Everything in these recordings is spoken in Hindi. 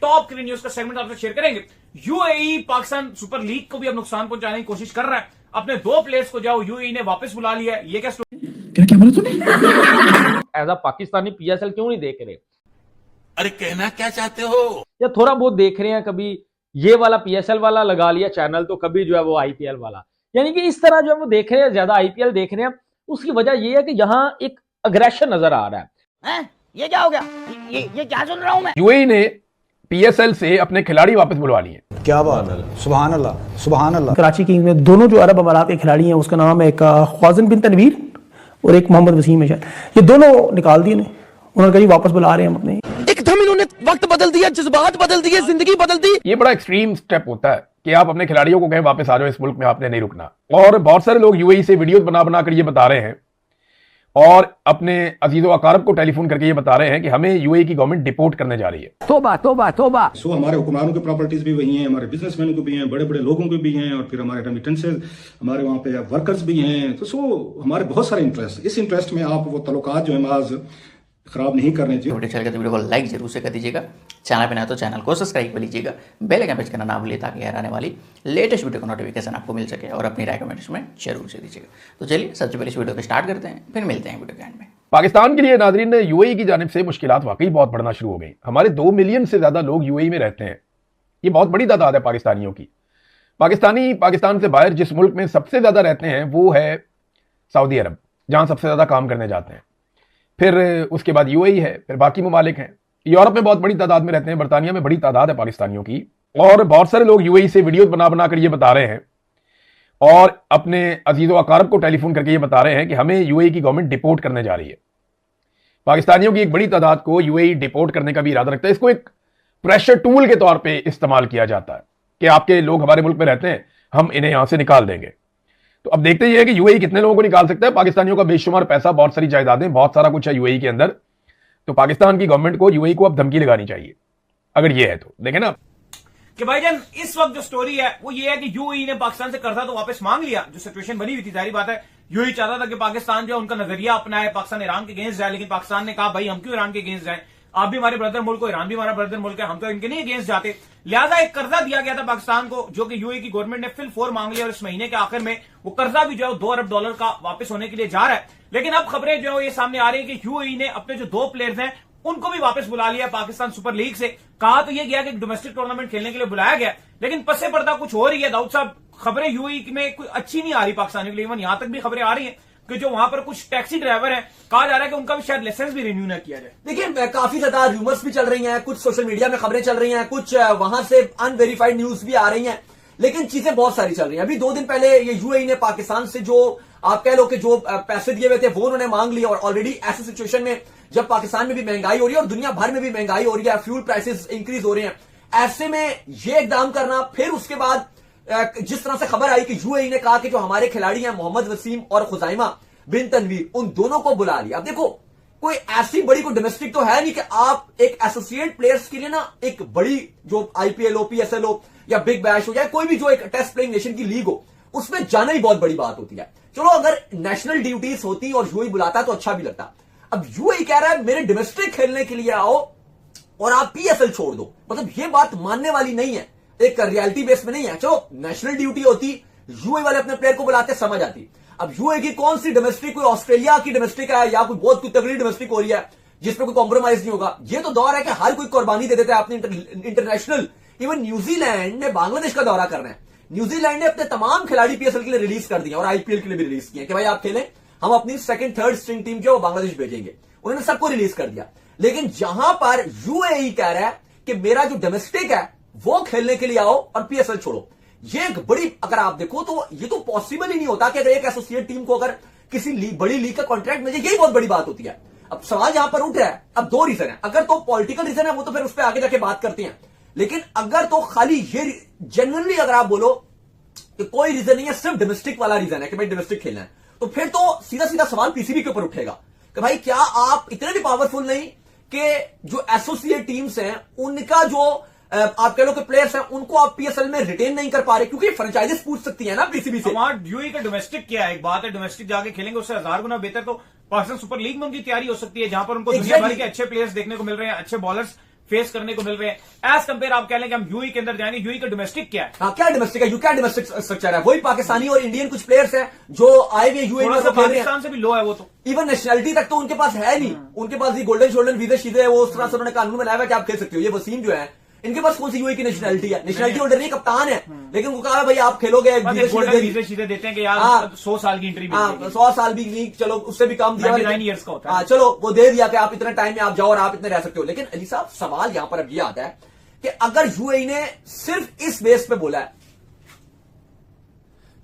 टॉप क्रिकेट न्यूज का सेगमेंट आपसे शेयर करेंगे। यूएई पाकिस्तान सुपर लीग को भी अब नुकसान पहुंचाने की कोशिश कर रहा है। अपने 2 प्लेयर्स को जाओ यूएई ने वापस बुला लिया है। ये क्या बोला तूने? एज अ पाकिस्तानी पीएसएल क्यों नहीं देख रहे? अरे कहना क्या चाहते हो? या थोड़ा बहुत देख रहे हैं, कभी ये वाला पीएसएल वाला लगा लिया चैनल, तो कभी जो है वो आईपीएल वाला, यानी कि इस तरह जो है वो देख रहे हैं, ज्यादा आईपीएल देख रहे हैं। उसकी वजह ये है कि यहाँ एक अग्रेशन नजर आ रहा है। ये क्या हो गया? ये क्या सुन रहा हूं मैं? यूएई ने पीएसएल से अपने खिलाड़ी वापस बुलवा लिए। क्या बात है, सुभान अल्लाह सुभान अल्लाह। कराची किंग्स में दोनों जो अरब अमारात के खिलाड़ी हैं, उसका नाम है एक ख्वाजन बिन तनवीर और एक मोहम्मद वसीम है शायद, ये दोनों निकाल दिए उन्होंने कहा वापस बुला रहे हैं हम अपने। एकदम इन्होंने वक्त बदल दिया, जज्बात बदल दिए, जिंदगी बदल दी। ये बड़ा एक्सट्रीम स्टेप होता है कि आप अपने खिलाड़ियों को कहें वापस आ जाओ, इस मुल्क में आपने नहीं रुकना। और बहुत सारे लोग यूएई से वीडियो बना बना कर ये बता रहे हैं और अपने अजीजो अकारब को टेलीफोन करके ये बता रहे हैं कि हमें यूएई की गवर्नमेंट डिपोर्ट करने जा रही है। तोबा तोबा तोबा। सो हमारे हुक्मरानों की प्रॉपर्टीज भी वही हैं, हमारे बिजनेसमैनों को भी हैं, बड़े बड़े लोगों को भी हैं, और फिर हमारे रेमिटेंसेज, हमारे वहाँ पे वर्कर्स भी हैं। तो सो हमारे बहुत सारे इंटरेस्ट, इस इंटरेस्ट में आप वो तल्लुकात जो है माज खराब नहीं करने चाहिए। वीडियो चल वीडियो को लाइक जरूर से कर दीजिएगा, चैनल पे नया तो चैनल को सब्सक्राइब कर लीजिएगा, बेल आइकन प्रेस करना ना भूलिए ताकि आने वाली लेटेस्ट वीडियो का नोटिफिकेशन आपको मिल सके, और अपनी राय कमेंट्स में जरूर से दीजिएगा। तो चलिए सबसे पहले इस वीडियो को स्टार्ट करते हैं, फिर मिलते हैं वीडियो के एंड में। पाकिस्तान के लिए नाजरीन, यूएई की जानिब से मुश्किलात वाकई बहुत बढ़ना शुरू हो गई। हमारे 2 मिलियन से ज्यादा लोग यूएई में रहते हैं। ये बहुत बड़ी तादाद है पाकिस्तानियों की। पाकिस्तानी पाकिस्तान से बाहर जिस मुल्क में सबसे ज्यादा रहते हैं वो है सऊदी अरब, जहां सबसे ज्यादा काम करने जाते हैं। फिर उसके बाद यूएई है, फिर बाकी ममालिक हैं। यूरोप में बहुत बड़ी तादाद में रहते हैं, बरतानिया में बड़ी तादाद है पाकिस्तानियों की। और बहुत सारे लोग यूएई से वीडियो बना बना कर ये बता रहे हैं और अपने अजीजो अकारब को टेलीफोन करके ये बता रहे हैं कि हमें यूएई की गवर्नमेंट डिपोर्ट करने जा रही है। पाकिस्तानियों की एक बड़ी तादाद को यूएई डिपोर्ट करने का भी इरादा रखता है। इसको एक प्रेशर टूल के तौर पे इस्तेमाल किया जाता है कि आपके लोग हमारे मुल्क में रहते हैं, हम इन्हें यहां से निकाल देंगे। तो अब देखते ये है कि यूएई कितने लोगों को निकाल सकता है। पाकिस्तानियों का बेशुमार पैसा, बहुत सारी जायदादें, बहुत सारा कुछ है यूएई के अंदर। तो पाकिस्तान की गवर्नमेंट को यूएई को अब धमकी लगानी चाहिए, अगर ये है तो। देखें ना कि भाईजान इस वक्त जो स्टोरी है वो ये है कि यूएई ने पाकिस्तान से कर्जा तो वापस मांग लिया। जो सिचुएशन बनी हुई थी, जाहिर बात है यूएई चाहता था कि पाकिस्तान जो है उनका नजरिया अपनाए, पाकिस्तान ईरान के अगेंस्ट जाए, लेकिन पाकिस्तान ने कहा भाई हम क्यों ईरान के अगेंस्ट जाए, आप भी हमारे ब्रदर मुल्क हो, ईरान भी हमारा ब्रदर मुल्क है, हम तो इनके नहीं अगेंस्ट जाते। लिहाजा एक कर्जा दिया गया था पाकिस्तान को, जो कि यूएई की गवर्नमेंट ने फिल 4 मांग लिया, और इस महीने के आखिर में वो कर्जा भी जो है $2 अरब का वापस होने के लिए जा रहा है। लेकिन अब खबरें जो है ये सामने आ रही है कि यूएई ने अपने जो 2 प्लेयर्स हैं उनको भी वापस बुला लिया पाकिस्तान सुपर लीग से। कहा तो ये गया कि डोमेस्टिक टूर्नामेंट खेलने के लिए बुलाया गया, लेकिन पसे पर्दा कुछ हो रही है। दाऊद साहब, खबरें यूएई में कोई अच्छी नहीं आ रही पाकिस्तानियों के लिए। इवन यहां तक भी खबरें आ रही हैं कि जो वहां पर कुछ टैक्सी ड्राइवर हैं, कहा जा रहा है कि उनका भी शायद लाइसेंस भी रिन्यू न किया जाए। देखिए, काफी ज्यादा रूमर्स भी चल रही हैं, कुछ सोशल मीडिया में खबरें चल रही हैं, कुछ वहां से अनवेरिफाइड न्यूज भी आ रही हैं, लेकिन चीजें बहुत सारी चल रही हैं। अभी 2 दिन पहले ये यूएई ने पाकिस्तान से जो आप कह लो कि जो पैसे दिए हुए थे वो उन्होंने मांग लिए, और ऑलरेडी ऐसी सिचुएशन में जब पाकिस्तान में भी महंगाई हो रही है और दुनिया भर में भी महंगाई हो रही है, फ्यूल प्राइसेस इंक्रीज हो रहे हैं, ऐसे में ये इकदाम करना, फिर उसके बाद जिस तरह से खबर आई कि यूएई ने कहा कि जो हमारे खिलाड़ी हैं मोहम्मद वसीम और खुजाइमा बिन तनवीर, उन दोनों को बुला लिया। अब देखो, कोई ऐसी बड़ी कोई डोमेस्टिक तो है नहीं कि आप एक एसोसिएट प्लेयर्स के लिए ना एक बड़ी जो आईपीएल हो, पीएसएल हो, या बिग बैश हो, या कोई भी जो एक टेस्ट प्लेइंग नेशन की लीग हो, उसमें जाना ही बहुत बड़ी बात होती है। चलो अगर नेशनल ड्यूटीज होती और यूएई बुलाता तो अच्छा भी लगता। अब यूएई कह रहा है मेरे डोमेस्टिक खेलने के लिए आओ और आप पीएसएल छोड़ दो, मतलब ये बात मानने वाली नहीं है, एक रियलिटी बेस में नहीं है। चलो नेशनल ड्यूटी होती, यूएई वाले अपने प्लेयर को बुलाते, समझ आती। अब यूएई की कौन सी डोमेस्टिक, कोई ऑस्ट्रेलिया की डोमेस्टिक है या कोई बहुत कोई तगड़ी डोमेस्टिक हो रही है जिसमें कोई कॉम्प्रोमाइज नहीं होगा। ये तो दौर है कि हर कोई कुर्बानी दे देता है अपने इंटरनेशनल। इवन न्यूजीलैंड ने बांग्लादेश का दौरा करना है, न्यूजीलैंड ने अपने तमाम खिलाड़ी पीएसएल के लिए रिलीज कर दिए और आईपीएल के लिए भी रिलीज किए कि भाई आप खेलें, हम अपनी 2nd 3rd स्ट्रिंग टीम जो बांग्लादेश भेजेंगे। उन्होंने सबको रिलीज कर दिया। लेकिन जहां पर यूएई कह रहा है कि मेरा जो डोमेस्टिक है वो खेलने के लिए आओ और पीएसएल छोड़ो, ये एक बड़ी, अगर आप देखो तो ये तो पॉसिबल ही नहीं होता कि अगर एक एसोसिएट टीम को अगर किसी बड़ी लीग का कॉन्ट्रैक्ट मिले, यही बहुत बड़ी बात होती है। अब सवाल यहां पर उठ रहा है, अब 2 रीजन है। अगर तो पॉलिटिकल रीजन है वो तो फिर उस पर आगे जाके बात करते हैं, लेकिन अगर तो खाली ये जनरली अगर आप बोलो कि कोई रीजन नहीं है, सिर्फ डोमेस्टिक वाला रीजन है कि भाई डोमेस्टिक खेलना है, तो फिर तो सीधा सीधा सवाल पीसीबी के ऊपर उठेगा कि भाई क्या आप इतने भी पावरफुल नहीं कि जो एसोसिएट टीम्स हैं उनका जो आप कह लो कि प्लेयर्स हैं उनको आप पीएसएल में रिटेन नहीं कर पा रहे, क्योंकि फ्रेंचाइजीज पूछ सकती है ना पीसीबी से। हमारा यूएई का डोमेस्टिक क्या है, एक बात है डोमेस्टिक जाके खेलेंगे उससे 1000 गुना बेहतर तो पाकिस्तान सुपर लीग में उनकी तैयारी हो सकती है, जहां पर उनको दुनिया भर के अच्छे प्लेयर्स देखने को मिल रहे हैं, अच्छे बॉलर्स फेस करने को मिल रहे हैं। एज कंपेयर आप कह लें कि हम यूएई के अंदर जाएंगे, यूएई का डोमेस्टिक क्या है? हाँ, क्या डोमेस्टिक है? क्या डोमेस्टिक स्ट्रक्चर है? वही पाकिस्तानी और इंडियन कुछ प्लेयर्स हैं जो आए हुए यूएई में खेल रहे हैं। पाकिस्तान से भी लो है वो तो। इवन नेशनलिटी तक तो उनके पास है नहीं। उनके पास ये गोल्डन शोल्डर वीजे शीधे है, वो उस तरह से उन्होंने कानून बनाया हुआ कि आप खेल सकते हो। ये वसीम जो है, इनके पास कौन सी यूएई की नेशनलिटी है? नेशनलिटी होल्डर नहीं, कप्तान है, लेकिन वो कहा भाई आप खेलोगे, वीजे सीधे देते हैं कि यार 100 साल की एंट्री, 100 साल भी नहीं, चलो उससे भी कम दिया, 99 ईयर्स का होता है। चलो वो दे दिया कि आप इतने टाइम में आप जाओ और आप इतने रह सकते हो। लेकिन अली साहब, सवाल यहां पर अब ये आता है कि अगर यूएई ने सिर्फ इस बेस पे बोला है,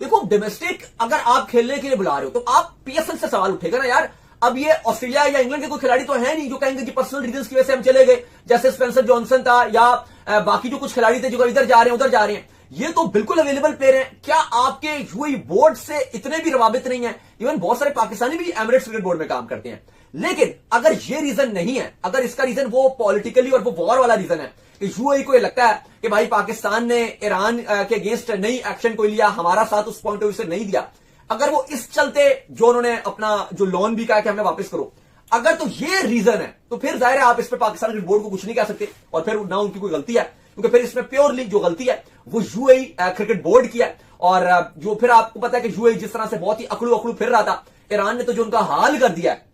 देखो डोमेस्टिक अगर आप खेलने के लिए बुला रहे हो तो आप पीएसएल से सवाल उठेगा ना यार। अब ये ऑस्ट्रेलिया या इंग्लैंड के कोई खिलाड़ी तो है नहीं जो कहेंगे कि पर्सनल रीजंस की वजह से हम चले गए, जैसे स्पेंसर जॉनसन था या बाकी जो कुछ खिलाड़ी थे जो इधर जा रहे हैं उधर जा रहे हैं। ये तो बिल्कुल अवेलेबल प्लेयर हैं। क्या आपके यूएई बोर्ड से इतने भी प्रभावित नहीं है? इवन बहुत सारे पाकिस्तानी भी एमिरेट्स क्रिकेट बोर्ड में काम करते हैं। लेकिन अगर ये रीजन नहीं है, अगर इसका रीजन वो पॉलिटिकली और वो वॉर वाला रीजन है कि यूएई को ये लगता है कि भाई पाकिस्तान ने ईरान के अगेंस्ट नई एक्शन कोई लिया, हमारा साथ उस पॉइंट ऑफ व्यू से नहीं दिया, अगर वो इस चलते जो उन्होंने अपना जो लोन भी कहा कि हमें वापस करो, अगर तो ये रीजन है तो फिर जाहिर है आप इस पे पाकिस्तान क्रिकेट बोर्ड को कुछ नहीं कह सकते और फिर ना उनकी कोई गलती है, क्योंकि फिर इसमें प्योरली जो गलती है वो यूएई क्रिकेट बोर्ड की है। और जो फिर आपको पता है कि यूएई जिस तरह से बहुत ही अकड़ू अकड़ू फिर रहा था, ईरान ने तो जो उनका हाल कर दिया है,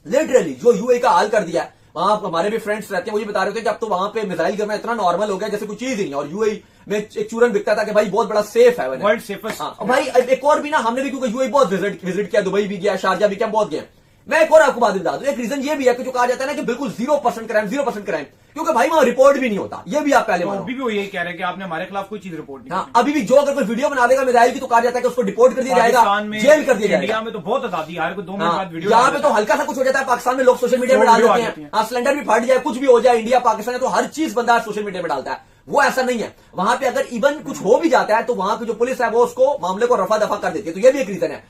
लिटरली जो यूएई का हाल कर दिया है। वहां हमारे भी फ्रेंड्स रहते हैं, वो ये बता रहे थे कि अब तो वहां पे मिसाइल गिरना इतना नॉर्मल हो गया जैसे कोई चीज ही नहीं। और यूएई में एक चूरन बिकता था कि भाई बहुत बड़ा सेफ है, वर्ल्ड सेफेस्ट। भाई एक और भी ना, हमने भी क्योंकि यूएई बहुत विजिट किया, दुबई भी गया, शारजा भी किया, बहुत गया। मैं एक और आपको बात बता दूं, एक रीजन ये भी है कि जो कहा जाता है ना कि बिल्कुल 0% क्राइम, क्योंकि भाई वहां रिपोर्ट भी नहीं होता। ये भी आप पहले अभी भी वो यही कह रहे हैं कि आपने हमारे खिलाफ कोई चीज रिपोर्ट नहीं की। अभी भी जो अगर कोई वीडियो बना देगा मिसाइल की तो कहा जाता है कि उसको डिपोर्ट कर दिया जाएगा, जेल कर दिया जाएगा। इंडिया में तो बहुत आजादी है, हर कोई 2 मिनट बाद वीडियो, यहाँ पे तो हल्का सा कुछ हो जाता है, पाकिस्तान में लोग सोशल मीडिया में डाल देते हैं। हाँ, सिलेंडर भी फट जाए, कुछ भी हो जाए, इंडिया पाकिस्तान है तो हर चीज बंदा सोशल मीडिया में डालता है। वो ऐसा नहीं है, वहां पे अगर इवन कुछ हो भी जाता है तो वहां की जो पुलिस है वो उसको मामले को रफा दफा कर देती है। तो ये भी एक रीजन है।